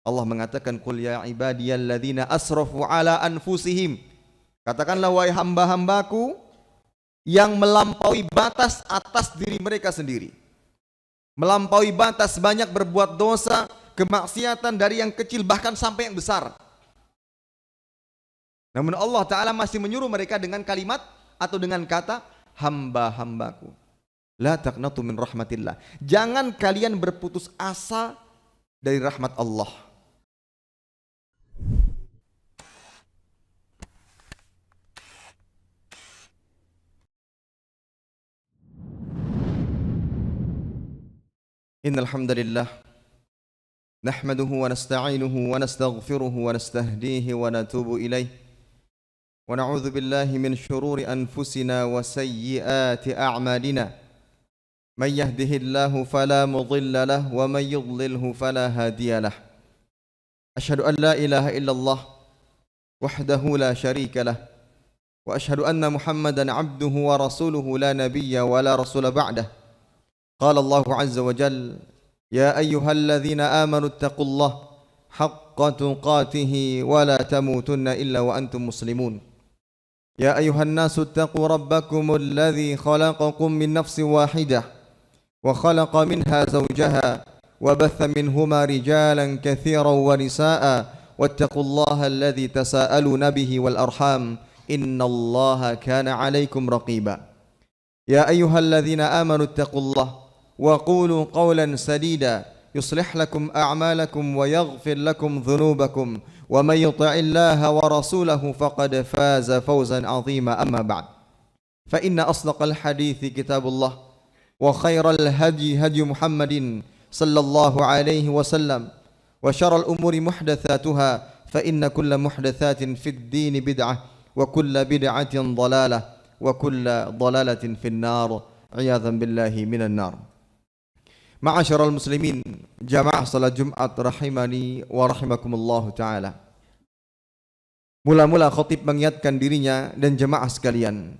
Allah mengatakan, qul ya ibadiyalladzina asrafu ala anfusihim. Katakanlah wahai hamba-hambaku yang melampaui batas atas diri mereka sendiri. Melampaui batas, banyak berbuat dosa, kemaksiatan dari yang kecil bahkan sampai yang besar. Namun Allah Ta'ala masih menyuruh mereka dengan kalimat atau dengan kata hamba-hambaku. La taqnatu min rahmatillah. Jangan kalian berputus asa dari rahmat Allah. Innal hamdalillah nahmaduhu wa nasta'inuhu wa nastaghfiruhu wa nastahdihi wa natubu ilaih wa na'udzu billahi min shururi anfusina wa sayyiati a'malina man yahdihillahu fala mudilla lahu wa man yudlilhu fala hadiya lahu asyhadu an la ilaha illallah wahdahu la syarika lahu wa asyhadu anna muhammadan abduhu wa rasuluhu la nabiyya wa la rasula ba'dah. قال الله عز وجل يا أيها الذين آمنوا اتقوا الله حق تقاته ولا تموتن إلا وأنتم مسلمون يا أيها الناس اتقوا ربكم الذي خلقكم من نفس واحدة وخلق منها زوجها وبث منهما رجالا كثيرا ونساء واتقوا الله الذي تساءلون به والأرحام إن الله كان عليكم رقيبا يا أيها الذين آمنوا اتقوا الله وقولوا قولا سديدا يصلح لكم أعمالكم ويغفر لكم ذنوبكم ومن يطع الله ورسوله فقد فاز فوزا عظيما. أما بعد فإن أصدق الحديث كتاب الله وخير الهدي هدي محمد صلى الله عليه وسلم وشر الأمور محدثاتها فإن كل محدثات في الدين بدعة وكل بدعة ضلالة وكل ضلالة في النار عياذا بالله من النار. Ma'asyiral muslimin, jamaah salat Jumat rahimani wa rahimakumullah ta'ala. Mula-mula khatib mengingatkan dirinya dan jamaah sekalian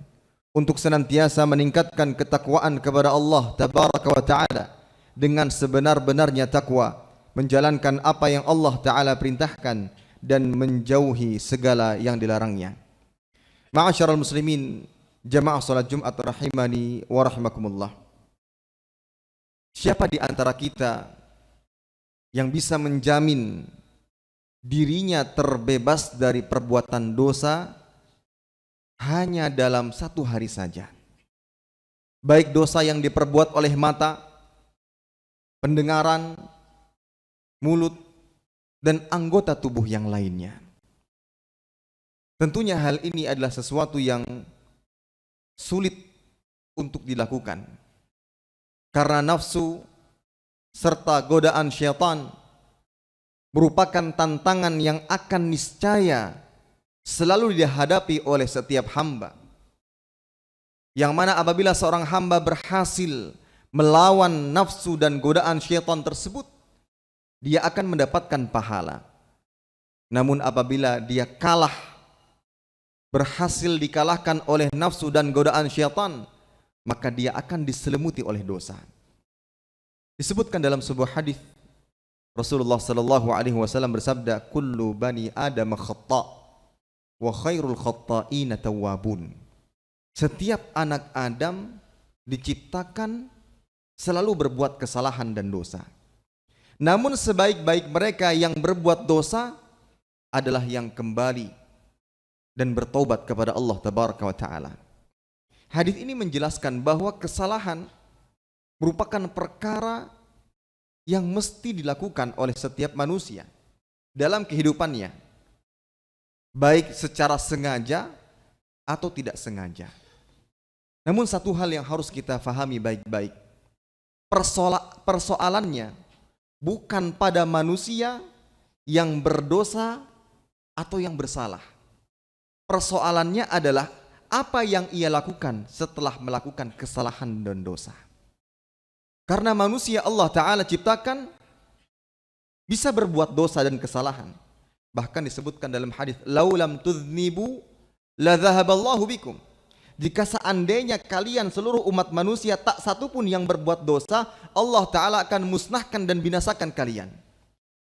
untuk senantiasa meningkatkan ketakwaan kepada Allah tabaraka wa ta'ala dengan sebenar-benarnya takwa, menjalankan apa yang Allah ta'ala perintahkan dan menjauhi segala yang dilarangnya. Ma'asyiral muslimin, jamaah salat Jumat rahimani wa rahimakumullah. Siapa di antara kita yang bisa menjamin dirinya terbebas dari perbuatan dosa hanya dalam satu hari saja? Baik dosa yang diperbuat oleh mata, pendengaran, mulut, dan anggota tubuh yang lainnya. Tentunya hal ini adalah sesuatu yang sulit untuk dilakukan. Karena nafsu serta godaan syaitan merupakan tantangan yang akan niscaya selalu dihadapi oleh setiap hamba. Yang mana apabila seorang hamba berhasil melawan nafsu dan godaan syaitan tersebut, dia akan mendapatkan pahala. Namun apabila dia kalah, berhasil dikalahkan oleh nafsu dan godaan syaitan, maka dia akan diselimuti oleh dosa. Disebutkan dalam sebuah hadis, Rasulullah sallallahu alaihi wasallam bersabda, kullu bani adam khata' wa khairul khata'ina tawwabun. Setiap anak Adam diciptakan selalu berbuat kesalahan dan dosa. Namun sebaik-baik mereka yang berbuat dosa adalah yang kembali dan bertaubat kepada Allah tabaraka wa ta'ala. Hadis ini menjelaskan bahwa kesalahan merupakan perkara yang mesti dilakukan oleh setiap manusia dalam kehidupannya, baik secara sengaja atau tidak sengaja. Namun satu hal yang harus kita fahami baik-baik, persoalannya bukan pada manusia yang berdosa atau yang bersalah. Persoalannya adalah apa yang ia lakukan setelah melakukan kesalahan dan dosa. Karena manusia Allah Ta'ala ciptakan bisa berbuat dosa dan kesalahan. Bahkan disebutkan dalam hadis, laulam tudhnibu la dhahaballahu bikum. Jika seandainya kalian seluruh umat manusia tak satu pun yang berbuat dosa, Allah Ta'ala akan musnahkan dan binasakan kalian.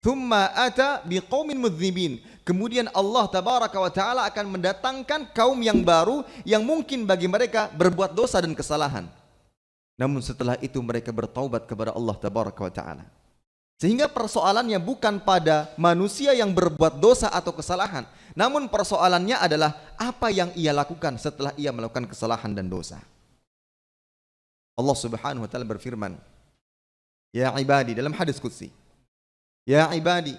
Thumma ata biqaumin mudzibin. Kemudian Allah tabaraka wa taala akan mendatangkan kaum yang baru yang mungkin bagi mereka berbuat dosa dan kesalahan. Namun setelah itu mereka bertaubat kepada Allah tabaraka wa taala. Sehingga persoalannya bukan pada manusia yang berbuat dosa atau kesalahan, namun persoalannya adalah apa yang ia lakukan setelah ia melakukan kesalahan dan dosa. Allah Subhanahu wa taala berfirman, "Ya ibadi," dalam hadis qudsi, "Ya ibadi,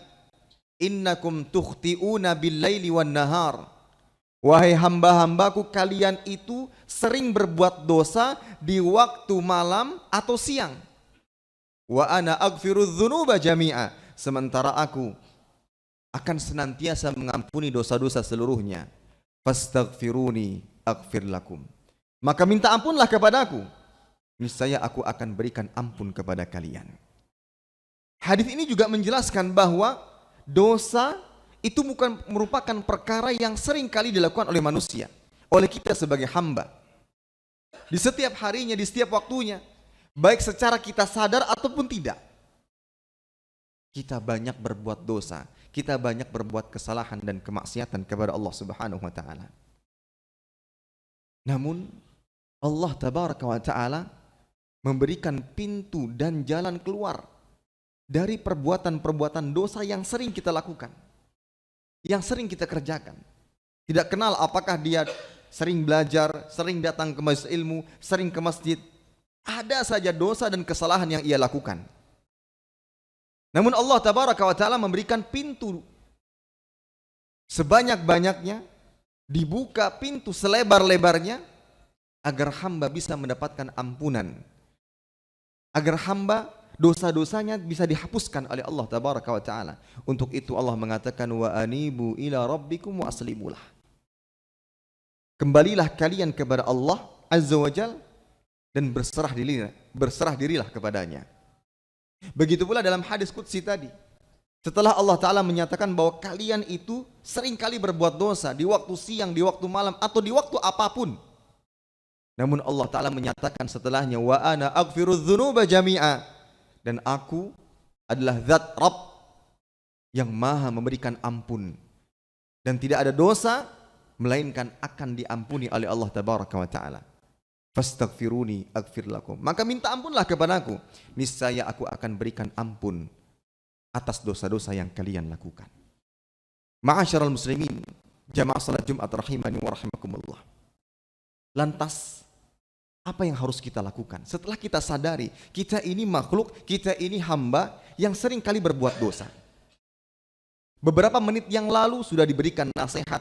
innakum tukhti'una bil-laili wan-nahar." Wahai hamba-hambaku, kalian itu sering berbuat dosa di waktu malam atau siang. Wa ana aghfirudz dzunuba jami'a. Sementara aku akan senantiasa mengampuni dosa-dosa seluruhnya. Fastaghfiruni aghfir lakum. Maka minta ampunlah kepadaku, niscaya aku akan berikan ampun kepada kalian. Hadis ini juga menjelaskan bahwa dosa itu bukan merupakan perkara yang sering kali dilakukan oleh manusia, oleh kita sebagai hamba. Di setiap harinya, di setiap waktunya, baik secara kita sadar ataupun tidak, kita banyak berbuat dosa, kita banyak berbuat kesalahan dan kemaksiatan kepada Allah Subhanahu wa taala. Namun Allah tabaraka wa taala memberikan pintu dan jalan keluar dari perbuatan-perbuatan dosa yang sering kita lakukan, yang sering kita kerjakan. Tidak kenal apakah dia sering belajar, sering datang ke majelis ilmu, sering ke masjid. Ada saja dosa dan kesalahan yang ia lakukan. Namun Allah tabaraka wa taala memberikan pintu sebanyak-banyaknya, dibuka pintu selebar-lebarnya agar hamba bisa mendapatkan ampunan, agar hamba dosa-dosanya bisa dihapuskan oleh Allah tabaraka wa taala. Untuk itu Allah mengatakan, wa anibu ila rabbikum wa aslimulah. Kembalilah kalian kepada Allah azza wajal dan berserah dirilah kepadanya. Begitu pula dalam hadis qudsi tadi, setelah Allah taala menyatakan bahwa kalian itu sering kali berbuat dosa di waktu siang, di waktu malam, atau di waktu apapun. Namun Allah taala menyatakan setelahnya, wa ana aghfirudz dzunuba jami'a. Dan aku adalah zat Rabb yang maha memberikan ampun. Dan tidak ada dosa melainkan akan diampuni oleh Allah tabaraka wa ta'ala. Fastaghfiruni aghfir lakum. Maka minta ampunlah kepadaku, niscaya aku akan berikan ampun atas dosa-dosa yang kalian lakukan. Ma'asyiral muslimin, jamaah salat Jumat rahimani wa rahimakumullah. Lantas apa yang harus kita lakukan setelah kita sadari kita ini makhluk, kita ini hamba yang sering kali berbuat dosa? Beberapa menit yang lalu sudah diberikan nasihat,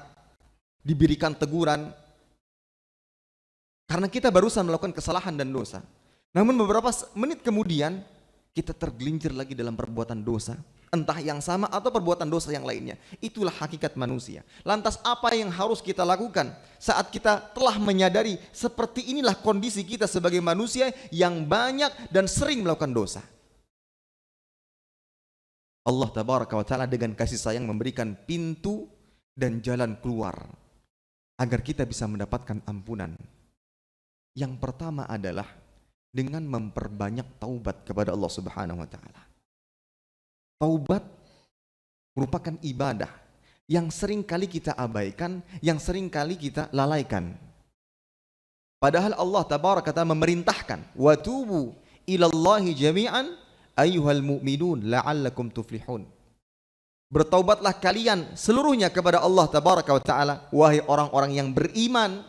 diberikan teguran, karena kita barusan melakukan kesalahan dan dosa. Namun beberapa menit kemudian kita tergelincir lagi dalam perbuatan dosa, entah yang sama atau perbuatan dosa yang lainnya. Itulah hakikat manusia. Lantas apa yang harus kita lakukan saat kita telah menyadari seperti inilah kondisi kita sebagai manusia yang banyak dan sering melakukan dosa? Allah tabaraka wa ta'ala dengan kasih sayang memberikan pintu dan jalan keluar agar kita bisa mendapatkan ampunan. Yang pertama adalah dengan memperbanyak taubat kepada Allah Subhanahu wa taala. Taubat merupakan ibadah yang sering kali kita abaikan, yang sering kali kita lalaikan. Padahal Allah tabaraka ta'ala memerintahkan, wa tubu ilallahi jami'an ayyuhal mu'minun la'allakum tuflihun. Bertaubatlah kalian seluruhnya kepada Allah tabaraka wa ta'ala, wahai orang-orang yang beriman.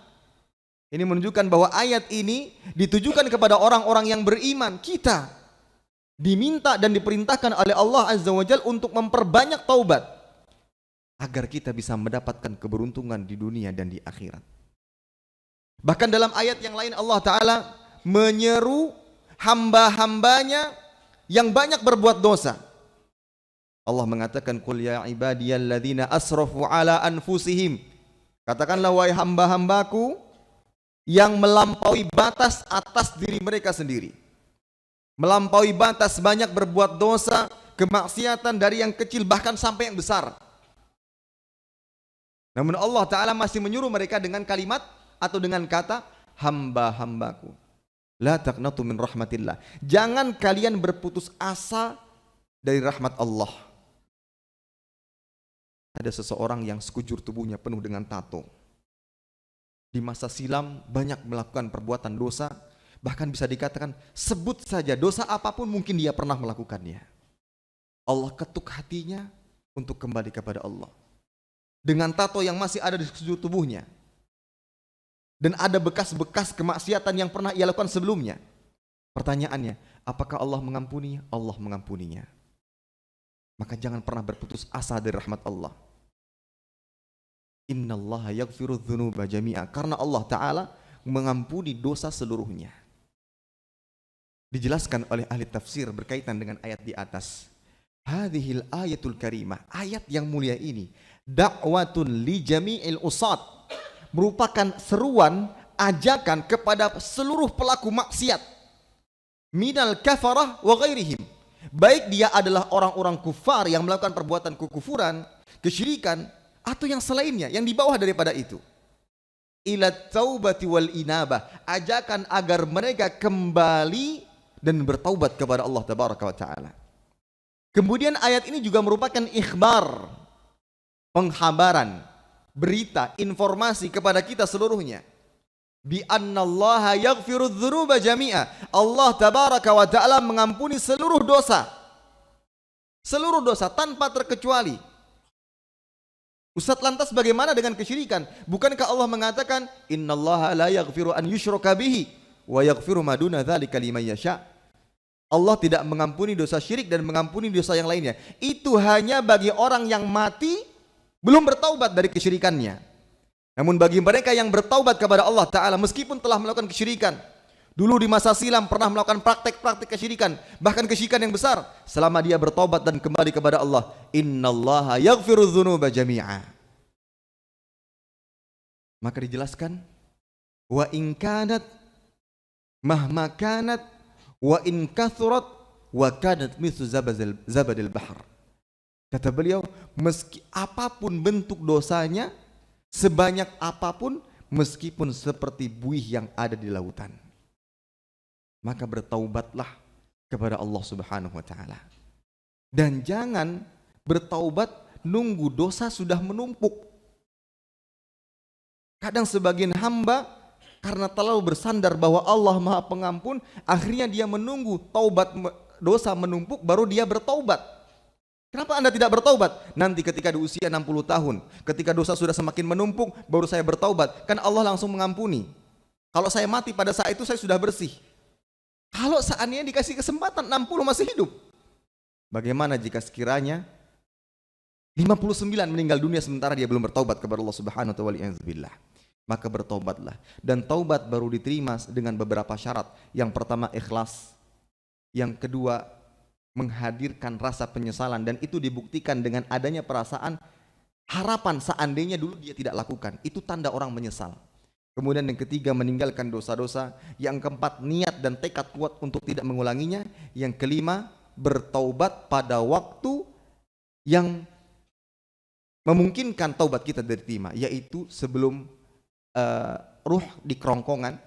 Ini menunjukkan bahwa ayat ini ditujukan kepada orang-orang yang beriman. Kita diminta dan diperintahkan oleh Allah azza wa jalla untuk memperbanyak taubat agar kita bisa mendapatkan keberuntungan di dunia dan di akhirat. Bahkan dalam ayat yang lain Allah Ta'ala menyeru hamba-hambanya yang banyak berbuat dosa. Allah mengatakan, qul ya ibadiyalladzina asrafu ala anfusihim. Katakanlah wahai hamba-hambaku yang melampaui batas atas diri mereka sendiri. Melampaui batas, banyak berbuat dosa, kemaksiatan dari yang kecil bahkan sampai yang besar. Namun Allah Ta'ala masih menyuruh mereka dengan kalimat atau dengan kata hamba-hambaku. La taqnatu min rahmatillah. Jangan kalian berputus asa dari rahmat Allah. ada seseorang yang sekujur tubuhnya penuh dengan tato. Di masa silam banyak melakukan perbuatan dosa, bahkan bisa dikatakan sebut saja dosa apapun mungkin dia pernah melakukannya. Allah ketuk hatinya untuk kembali kepada Allah. Dengan tato yang masih ada di sekujur tubuhnya. Dan ada bekas-bekas kemaksiatan yang pernah ia lakukan sebelumnya. Pertanyaannya, apakah Allah mengampuninya? Allah mengampuninya. Maka jangan pernah berputus asa dari rahmat Allah. Innallaha yaghfiru dzunuba jami'a, karena Allah Ta'ala mengampuni dosa seluruhnya. Dijelaskan oleh ahli tafsir berkaitan dengan ayat di atas. Hadhil ayatul karimah, ayat yang mulia ini, da'watun li jami'il usad, merupakan seruan, ajakan kepada seluruh pelaku maksiat, minal kafarah wa ghairihim, baik dia adalah orang-orang kufar yang melakukan perbuatan kekufuran, kesyirikan, atau yang selainnya, yang di bawah daripada itu. Ila taubati wal inabah, ajakan agar mereka kembali dan bertaubat kepada Allah Tabaraka wa Ta'ala. Kemudian ayat ini juga merupakan ikhbar, penghabaran, berita, informasi kepada kita seluruhnya. Bi annallaha yaghfiru dzunuba jami'a, Allah Tabaraka wa Ta'ala mengampuni seluruh dosa. Seluruh dosa tanpa terkecuali. Ustaz, lantas bagaimana dengan kesyirikan? Bukankah Allah mengatakan innallaha la yaghfiru an yushraka bihi wa yaghfiru ma duna dzalika liman yasha? Allah tidak mengampuni dosa syirik dan mengampuni dosa yang lainnya. Itu hanya bagi orang yang mati belum bertaubat dari kesyirikannya. Namun bagi mereka yang bertaubat kepada Allah Ta'ala meskipun telah melakukan kesyirikan, dulu di masa silam pernah melakukan praktek-praktek kesyirikan, bahkan kesyirikan yang besar, selama dia bertaubat dan kembali kepada Allah, innallaha yaghfiru dzunuba jami'a. Maka dijelaskan, wa in kanat mahma kanat wa in kathurat wa kanat mithlu zabadil bahr. Kata beliau, meski apapun bentuk dosanya, sebanyak apapun, meskipun seperti buih yang ada di lautan, maka bertaubatlah kepada Allah Subhanahu wa Ta'ala. Dan jangan bertaubat nunggu dosa sudah menumpuk. Kadang sebagian hamba karena terlalu bersandar bahwa Allah Maha Pengampun, akhirnya dia menunggu taubat dosa menumpuk baru dia bertaubat. Kenapa Anda tidak bertaubat? Nanti ketika di usia 60 tahun, ketika dosa sudah semakin menumpuk, baru saya bertaubat. Kan Allah langsung mengampuni. Kalau saya mati pada saat itu saya sudah bersih. Kalau seandainya dikasih kesempatan 60 masih hidup, bagaimana jika sekiranya 59 meninggal dunia sementara dia belum bertaubat kepada Allah Subhanahu wa Ta'ala? Maka bertaubatlah. Dan taubat baru diterima dengan beberapa syarat. Yang pertama ikhlas, yang kedua menghadirkan rasa penyesalan, dan itu dibuktikan dengan adanya perasaan harapan seandainya dulu dia tidak lakukan. Itu tanda orang menyesal. Kemudian yang ketiga meninggalkan dosa-dosa. Yang keempat niat dan tekad kuat untuk tidak mengulanginya. Yang kelima bertaubat pada waktu yang memungkinkan taubat kita diterima, yaitu sebelum ruh di kerongkongan.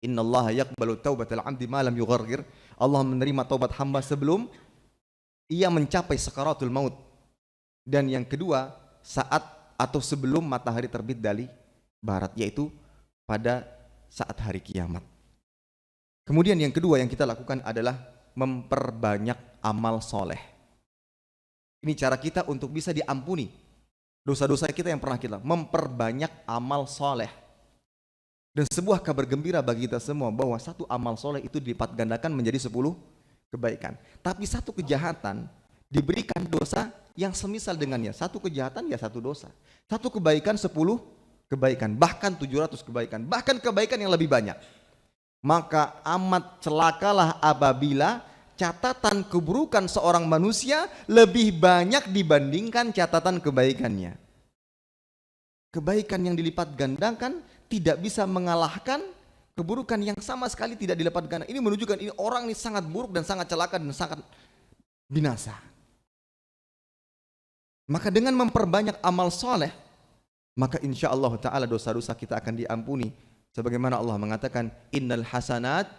Innallaha yaqbalu taubatal 'abdi ma lam yughargir. Allah menerima taubat hamba sebelum ia mencapai sakaratul maut. Dan yang kedua saat atau sebelum matahari terbit dari barat, yaitu pada saat hari kiamat. Kemudian yang kedua yang kita lakukan adalah memperbanyak amal soleh. Ini cara kita untuk bisa diampuni dosa-dosa kita yang pernah kita. Memperbanyak amal soleh. Dan sebuah kabar gembira bagi kita semua bahwa satu amal soleh itu dilipat gandakan menjadi 10 kebaikan. Tapi satu kejahatan diberikan dosa yang semisal dengannya. Satu kejahatan ya satu dosa. Satu kebaikan 10 kebaikan. Bahkan 700 kebaikan. Bahkan kebaikan yang lebih banyak. Maka amat celakalah apabila catatan keburukan seorang manusia lebih banyak dibandingkan catatan kebaikannya. Kebaikan yang dilipat gandakan tidak bisa mengalahkan keburukan yang sama sekali tidak dilipat gandakan. Ini menunjukkan ini orang ini sangat buruk dan sangat celaka dan sangat binasa. Maka dengan memperbanyak amal soleh, maka insya Allah Ta'ala dosa-dosa kita akan diampuni. Sebagaimana Allah mengatakan, innal hasanat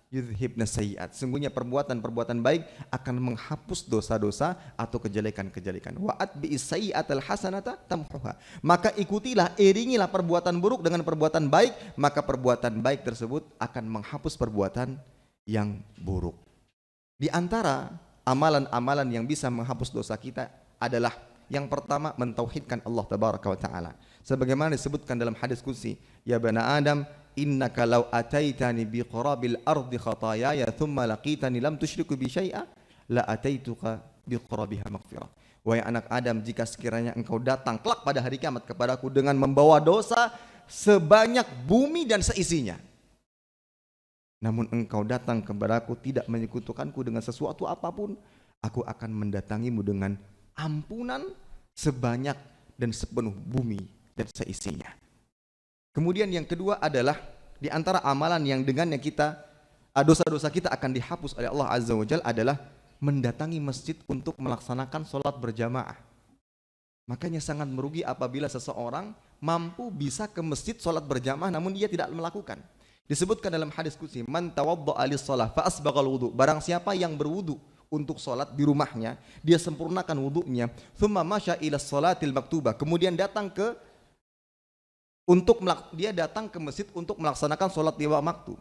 yudhibna sayyi'at. Sungguhnya perbuatan-perbuatan baik akan menghapus dosa-dosa atau kejelekan-kejelekan. Wa atbi'is sayyi'atal hasanata tamhuha. Maka ikutilah, iringilah perbuatan buruk dengan perbuatan baik, maka perbuatan baik tersebut akan menghapus perbuatan yang buruk. Di antara amalan-amalan yang bisa menghapus dosa kita adalah yang pertama, mentauhidkan Allah tabaraka wa taala. Sebagaimana disebutkan dalam hadis qudsi, ya bana Adam, innaka law ataitani bi qurabil ardi khataayaya thumma laqitani lam tusyriku bi syai'a la ataituka bi qurabiha maghfirah. Wahai anak Adam, jika sekiranya engkau datang kelak pada hari kiamat kepadaku dengan membawa dosa sebanyak bumi dan seisinya, namun engkau datang kepadaku tidak menyekutukanku dengan sesuatu apapun, aku akan mendatangimu dengan ampunan sebanyak dan sepenuh bumi dan seisinya. Kemudian yang kedua adalah di antara amalan yang dengannya kita dosa-dosa kita akan dihapus oleh Allah Azza wa Jalla adalah mendatangi masjid untuk melaksanakan sholat berjamaah. Makanya sangat merugi apabila seseorang mampu bisa ke masjid sholat berjamaah namun dia tidak melakukan. Disebutkan dalam hadis qudsi, man tawadda'a lis-shalah fa asbaghal wudu. Barang siapa yang berwudu untuk sholat di rumahnya, dia sempurnakan wudunya, thumma masya ila sholatil maktubah, kemudian dia datang ke masjid untuk melaksanakan sholat lima waktu,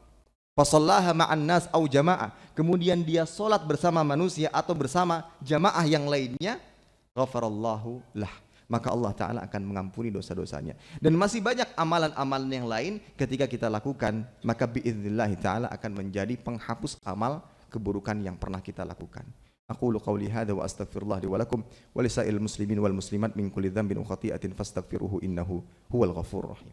fasallaha ma'an nas au jamaah, kemudian dia sholat bersama manusia atau bersama jamaah yang lainnya, ghafarallahu lah, maka Allah Ta'ala akan mengampuni dosa-dosanya. Dan masih banyak amalan-amalan yang lain ketika kita lakukan, maka biiznillah Ta'ala akan menjadi penghapus amal keburukan yang pernah kita lakukan. Aqulu qawli hadza wa astaghfirullah li wa lakum wa lisairil muslimin wal muslimat min kulli dhanbin wa khati'atin fastaghfiruhu innahu huwal ghafurur rahim.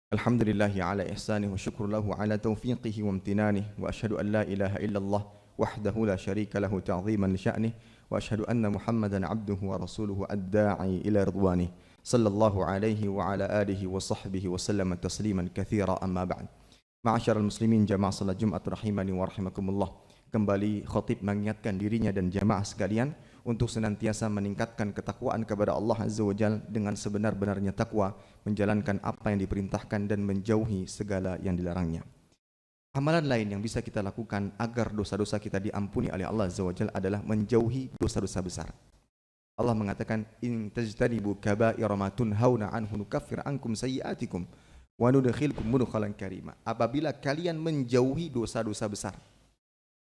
Alhamdulillahi ala ihsanihi wa syukru lahu ala taufiqihi wa amtinanihi wa asyhadu an la ilaha illallah wahdahu la syarika lahu ta'ziman li sya'nihi wa asyhadu anna Muhammadan abduhu wa rasuluhu ad-da'i ila ridwanihi sallallahu alaihi wa ala alihi wa sahbihi wa sallama tasliman katsira amma ba'd. Ma'asyiral muslimin jamaah salat Jumat rahimani wa rahimakumullah. Kembali khatib mengingatkan dirinya dan jamaah sekalian untuk senantiasa meningkatkan ketakwaan kepada Allah Azza wa Jalla dengan sebenar-benarnya takwa, menjalankan apa yang diperintahkan dan menjauhi segala yang dilarangnya. Amalan lain yang bisa kita lakukan agar dosa-dosa kita diampuni oleh Allah Azza wa Jalla adalah menjauhi dosa-dosa besar. Allah mengatakan, in tajtanibu kaba'ira ma tunhauna anhu nukaffir ankum sayyi'atikum wa nudkhilkum mudkhalan karima. Apabila kalian menjauhi dosa-dosa besar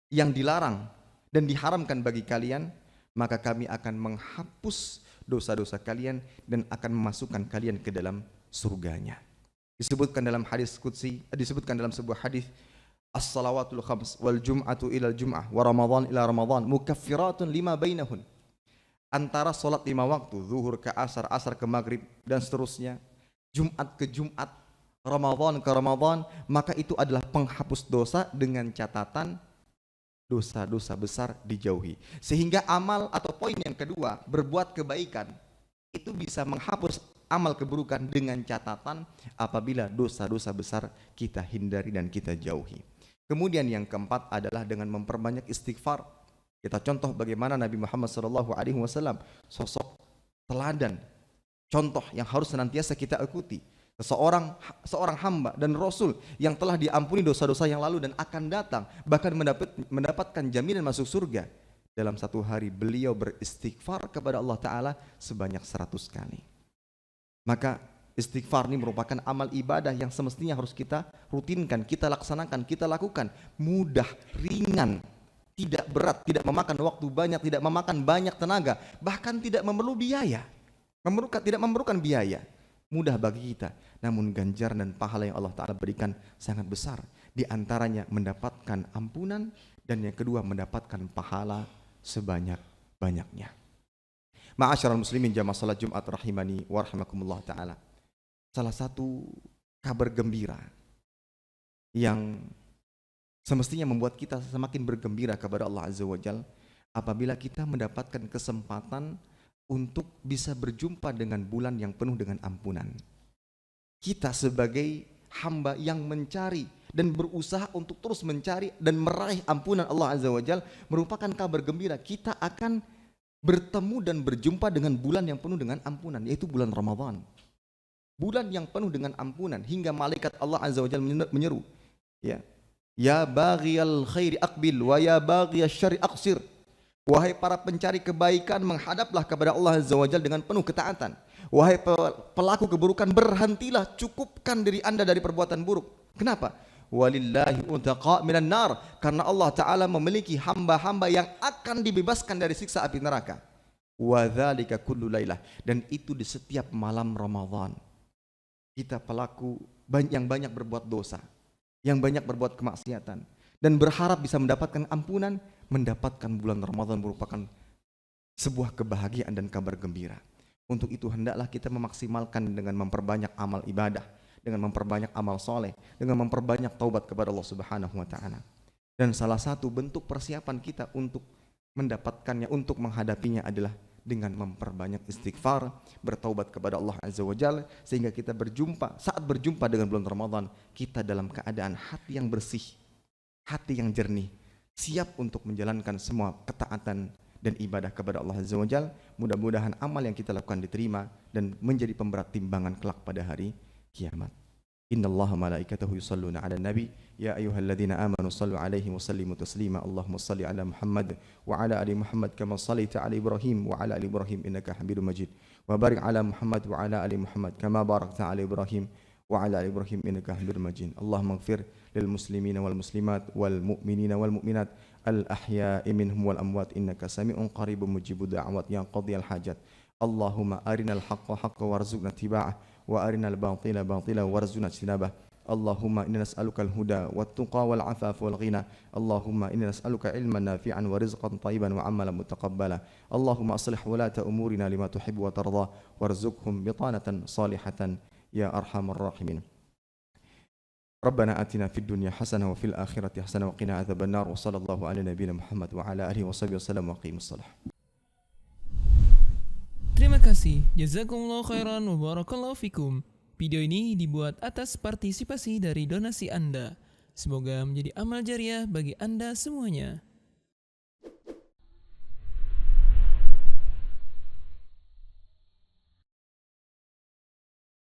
yang dilarang dan diharamkan bagi kalian, maka kami akan menghapus dosa-dosa kalian dan akan memasukkan kalian ke dalam surganya. Disebutkan dalam hadis qudsi, disebutkan dalam sebuah hadis, as-salawatul khams wal jum'atu ila jum'ah wa ramadhan ila ramadhan mukaffiratun lima bainahun. Antara salat 5 waktu, zuhur ke asar, asar ke maghrib dan seterusnya, Jumat ke Jumat, Ramadhan ke Ramadhan, maka itu adalah penghapus dosa dengan catatan dosa-dosa besar dijauhi. Sehingga amal atau poin yang kedua, berbuat kebaikan, itu bisa menghapus amal keburukan dengan catatan apabila dosa-dosa besar kita hindari dan kita jauhi. Kemudian yang keempat adalah dengan memperbanyak istighfar. Kita contoh bagaimana Nabi Muhammad SAW, sosok teladan, contoh yang harus senantiasa kita ikuti. Seorang hamba dan rasul yang telah diampuni dosa-dosa yang lalu dan akan datang, bahkan mendapatkan jaminan masuk surga. Dalam satu hari beliau beristighfar kepada Allah Ta'ala sebanyak 100 kali. Maka istighfar ini merupakan amal ibadah yang semestinya harus kita rutinkan, kita laksanakan, kita lakukan. Mudah, ringan, tidak berat, tidak memakan waktu banyak, tidak memakan banyak tenaga, bahkan tidak memerlukan biaya. Mudah bagi kita, namun ganjaran dan pahala yang Allah Ta'ala berikan sangat besar. Di antaranya mendapatkan ampunan, dan yang kedua mendapatkan pahala sebanyak-banyaknya. Ma'asyiral muslimin jamaah salat Jumat rahimani wa rahimakumullah ta'ala. Salah satu kabar gembira yang semestinya membuat kita semakin bergembira kepada Allah Azza wa Jalla apabila kita mendapatkan kesempatan untuk bisa berjumpa dengan bulan yang penuh dengan ampunan. Kita sebagai hamba yang mencari dan berusaha untuk terus mencari dan meraih ampunan Allah Azza wa Jalla merupakan kabar gembira. Kita akan bertemu dan berjumpa dengan bulan yang penuh dengan ampunan, yaitu bulan Ramadan. Bulan yang penuh dengan ampunan, hingga malaikat Allah Azza wa Jalla menyeru, ya, ya baghiyal khairi aqbil wa ya baghiyasy syarri aqsir. Wahai para pencari kebaikan, menghadaplah kepada Allah Azza wa Jalla dengan penuh ketaatan. Wahai pelaku keburukan, berhentilah, cukupkan diri Anda dari perbuatan buruk. Kenapa? Walillahi utaqa minan nar, karena Allah Ta'ala memiliki hamba-hamba yang akan dibebaskan dari siksa api neraka. Wa dzalika kullu lailah, dan itu di setiap malam Ramadan. Kita pelaku yang banyak berbuat dosa, yang banyak berbuat kemaksiatan, dan berharap bisa mendapatkan ampunan, mendapatkan bulan Ramadan merupakan sebuah kebahagiaan dan kabar gembira. Untuk itu hendaklah kita memaksimalkan dengan memperbanyak amal ibadah, dengan memperbanyak amal soleh, dengan memperbanyak taubat kepada Allah Subhanahu wa Ta'ala. Dan salah satu bentuk persiapan kita untuk mendapatkannya, untuk menghadapinya adalah dengan memperbanyak istighfar, bertaubat kepada Allah Azza wa Jalla, sehingga kita saat berjumpa dengan bulan Ramadan, kita dalam keadaan hati yang bersih, hati yang jernih, siap untuk menjalankan semua ketaatan dan ibadah kepada Allah Azza wa Jalla. Mudah-mudahan amal yang kita lakukan diterima dan menjadi pemberat timbangan kelak pada hari kiamat. Innallaha malaikatahu yusalluna 'alan nabi ya ayyuhalladzina amanu shallu 'alaihi wa sallimu taslima. Allahumma shalli 'ala Muhammad wa 'ala ali Muhammad kama shallaita 'ala Ibrahim wa 'ala ali Ibrahim innaka Hamidum Majid. Wa barik 'ala Muhammad wa 'ala ali Muhammad kama barakta 'ala Ibrahim wa 'ala ali Ibrahim innaka Hamidum Majid. Allahumma ighfir lil muslimina wal muslimat wal mu'minina wal mu'minat al ahya'i minhum wal amwat innaka sami'un qaribun mujibud da'wat ya qadhiyal hajat. Allahumma arinal haqqa haqqan warzuqna ittiba'ah wa arinal batila batila warzuqna ijtinabah. Allahumma inna nas'aluka al-huda wat-tuqa wal-'afafa wal-ghina. Allahumma inna nas'aluka ilman nafi'an wa rizqan thayyiban wa 'amalan mutaqabbala. Allahumma aslih wulata umurina lima tuhibbu wa tarda warzuqhum bitanatan salihatan ya arhamar rahimin. Rabbana atina fid dunya hasanah wa fil akhirati hasanah wa qina adzabannar. Wa sallallahu ala nabiyyina Muhammad wa ala alihi wa sahbihi wasallam wa qimus shalah. Terima kasih, jazakumullah khairan wa barakallahu fikum. Video ini dibuat atas partisipasi dari donasi Anda. Semoga menjadi amal jariah bagi Anda semuanya.